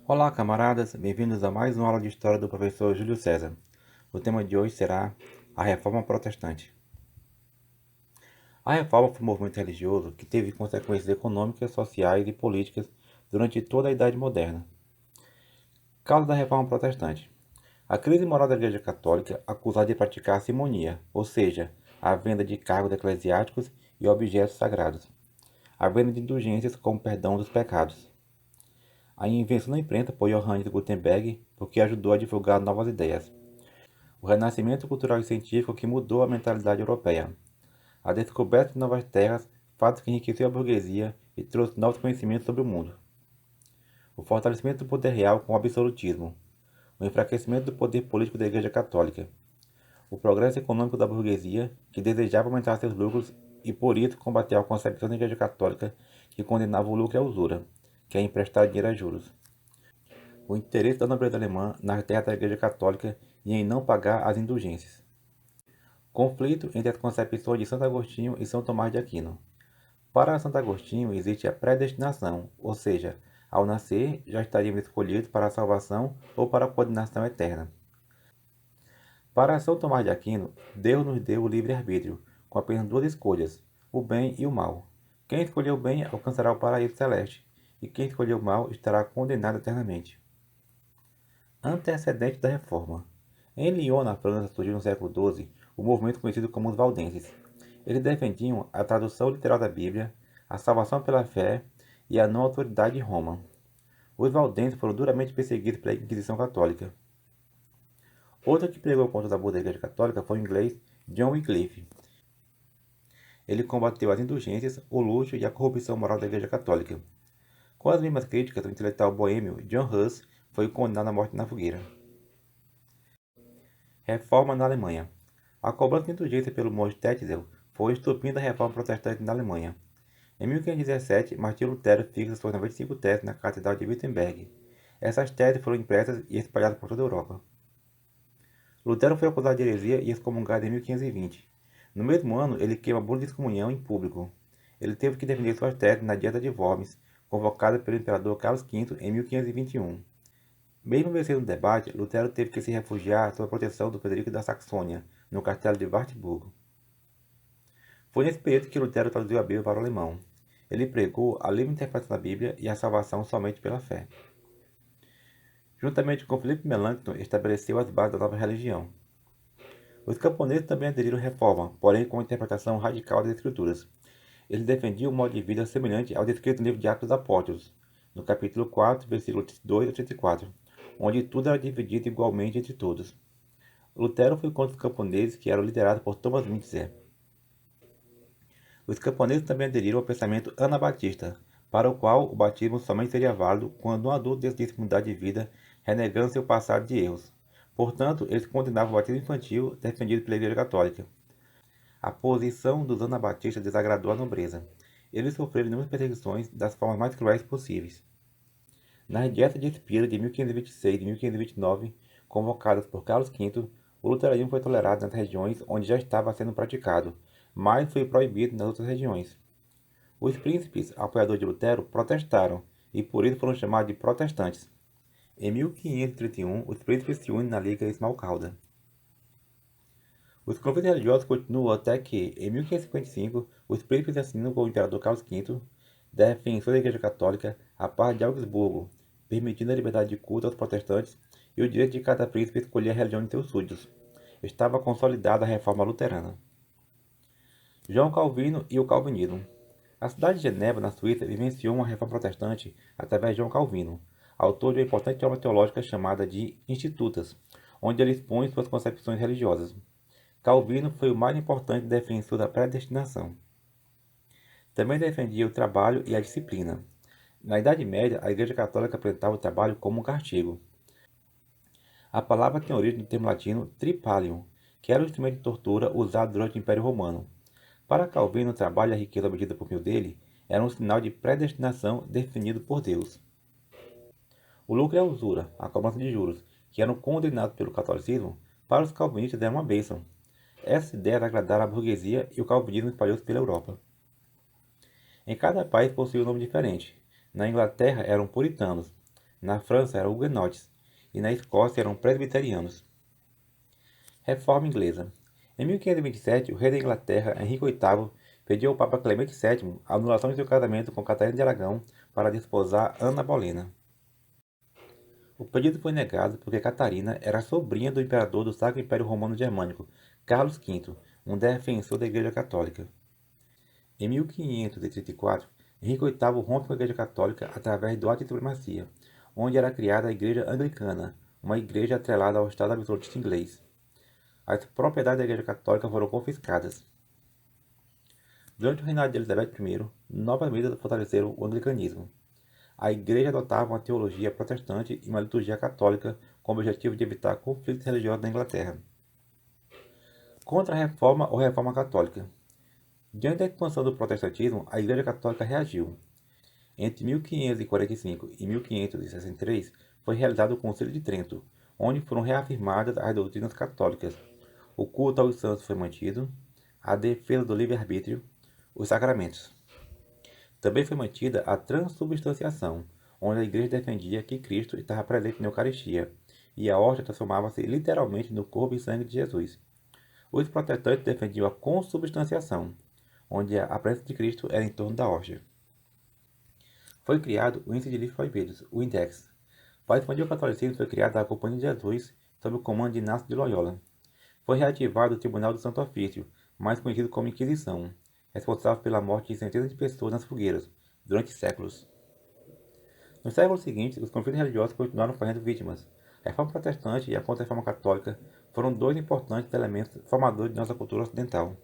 Olá, camaradas, bem-vindos a mais uma aula de História do professor Júlio César. O tema de hoje será a Reforma Protestante. A Reforma foi um movimento religioso que teve consequências econômicas, sociais e políticas durante toda a Idade Moderna. Causa da Reforma Protestante: a crise moral da Igreja Católica, acusada de praticar simonia, ou seja, a venda de cargos eclesiásticos e objetos sagrados, a venda de indulgências como perdão dos pecados. A invenção da imprenta por Johannes Gutenberg, porque ajudou a divulgar novas ideias. O renascimento cultural e científico que mudou a mentalidade europeia. A descoberta de novas terras, fato que enriqueceu a burguesia e trouxe novos conhecimentos sobre o mundo. O fortalecimento do poder real com o absolutismo. O enfraquecimento do poder político da Igreja Católica. O progresso econômico da burguesia, que desejava aumentar seus lucros e por isso combateu a concepção da Igreja Católica que condenava o lucro e a usura, que é emprestar dinheiro a juros. O interesse da nobreza alemã nas terras da Igreja Católica e em não pagar as indulgências. Conflito entre as concepções de Santo Agostinho e São Tomás de Aquino. Para Santo Agostinho existe a predestinação, ou seja, ao nascer já estaríamos escolhidos para a salvação ou para a condenação eterna. Para São Tomás de Aquino, Deus nos deu o livre-arbítrio, com apenas duas escolhas, o bem e o mal. Quem escolheu o bem alcançará o paraíso celeste, e quem escolheu o mal estará condenado eternamente. Antecedente da Reforma. Em Lyon, na França, surgiu no século XII o movimento conhecido como os Valdenses. Eles defendiam a tradução literal da Bíblia, a salvação pela fé e a não autoridade de Roma. Os Valdenses foram duramente perseguidos pela Inquisição Católica. Outro que pregou contra os abusos da Igreja Católica foi o inglês John Wycliffe. Ele combateu as indulgências, o luxo e a corrupção moral da Igreja Católica. Com as mesmas críticas, o intelectual boêmio John Hus foi condenado à morte na fogueira. Reforma na Alemanha. A cobrança de indulgência pelo monge Tetzel foi o estopim da reforma protestante na Alemanha. Em 1517, Martinho Lutero fixa suas 95 teses na Catedral de Wittenberg. Essas teses foram impressas e espalhadas por toda a Europa. Lutero foi acusado de heresia e excomungado em 1520. No mesmo ano, ele queima a bula de excomunhão em público. Ele teve que defender suas teses na Dieta de Worms, convocada pelo imperador Carlos V em 1521. Mesmo vencendo o debate, Lutero teve que se refugiar sob a proteção do Frederico da Saxônia, no castelo de Wartburg. Foi nesse período que Lutero traduziu a Bíblia para o alemão. Ele pregou a livre interpretação da Bíblia e a salvação somente pela fé. Juntamente com Felipe Melanchthon, estabeleceu as bases da nova religião. Os camponeses também aderiram à reforma, porém com uma interpretação radical das Escrituras. Eles defendiam um modo de vida semelhante ao descrito no livro de Atos dos Apóstolos, no capítulo 4, versículos 2 a 34, onde tudo era dividido igualmente entre todos. Lutero foi contra os camponeses que eram liderados por Thomas Müntzer. Os camponeses também aderiram ao pensamento anabatista, para o qual o batismo somente seria válido quando um adulto decidisse mudar de vida, renegando seu passado de erros. Portanto, eles condenavam o batismo infantil defendido pela Igreja Católica. A posição dos anabatistas desagradou a nobreza. Eles sofreram inúmeras perseguições das formas mais cruéis possíveis. Nas dietas de Espira de 1526 e 1529, convocadas por Carlos V, o luteranismo foi tolerado nas regiões onde já estava sendo praticado, mas foi proibido nas outras regiões. Os príncipes, apoiadores de Lutero, protestaram e por isso foram chamados de protestantes. Em 1531, os príncipes se unem na Liga Esmalcalda. Os conflitos religiosos continuam até que, em 1555, os príncipes assinam com o imperador Carlos V, defensor da Igreja Católica, a Paz de Augsburgo, permitindo a liberdade de culto aos protestantes e o direito de cada príncipe escolher a religião de seus súditos. Estava consolidada a reforma luterana. João Calvino e o Calvinismo. A cidade de Genebra, na Suíça, vivenciou uma reforma protestante através de João Calvino, autor de uma importante obra teológica chamada de Institutas, onde ele expõe suas concepções religiosas. Calvino foi o mais importante defensor da predestinação. Também defendia o trabalho e a disciplina. Na Idade Média, a Igreja Católica apresentava o trabalho como um castigo. A palavra tem origem do termo latino tripalium, que era o instrumento de tortura usado durante o Império Romano. Para Calvino, o trabalho e a riqueza obtida por meio dele eram um sinal de predestinação definido por Deus. O lucro e a usura, a cobrança de juros, que eram condenados pelo catolicismo, para os calvinistas era uma bênção. Essa ideia era agradar à burguesia e o calvinismo espalhou-se pela Europa. Em cada país possuía um nome diferente. Na Inglaterra eram puritanos, Na França eram huguenotes e na Escócia eram presbiterianos. Reforma Inglesa. Em 1527, o rei da Inglaterra, Henrique VIII, pediu ao Papa Clemente VII a anulação de seu casamento com Catarina de Aragão para desposar Ana Bolena. O pedido foi negado porque Catarina era sobrinha do imperador do Sacro Império Romano Germânico, Carlos V, um defensor da Igreja Católica. Em 1534, Henrique VIII rompe com a Igreja Católica através do Ato de Supremacia, onde era criada a Igreja Anglicana, uma igreja atrelada ao Estado absolutista inglês. As propriedades da Igreja Católica foram confiscadas. Durante o reinado de Elizabeth I, novas medidas fortaleceram o anglicanismo. A Igreja adotava uma teologia protestante e uma liturgia católica com o objetivo de evitar conflitos religiosos na Inglaterra. Contra a Reforma ou Reforma Católica. Diante da expansão do protestantismo, a Igreja Católica reagiu. Entre 1545 e 1563 foi realizado o Concílio de Trento, onde foram reafirmadas as doutrinas católicas. O culto aos santos foi mantido, a defesa do livre-arbítrio, os sacramentos. Também foi mantida a transubstanciação, onde a Igreja defendia que Cristo estava presente na Eucaristia, e a hóstia transformava-se literalmente no corpo e sangue de Jesus. Os protestantes defendiam a consubstanciação, onde a presença de Cristo era em torno da hóstia. Foi criado o Índice de Livros Proibidos, o Index. Para expandir o catolicismo foi criada a Companhia de Jesus, sob o comando de Inácio de Loyola. Foi reativado o Tribunal do Santo Ofício, mais conhecido como Inquisição, responsável pela morte de centenas de pessoas nas fogueiras, durante séculos. Nos séculos seguintes, os conflitos religiosos continuaram fazendo vítimas. A Reforma Protestante e a Contra-Reforma Católica foram dois importantes elementos formadores de nossa cultura ocidental.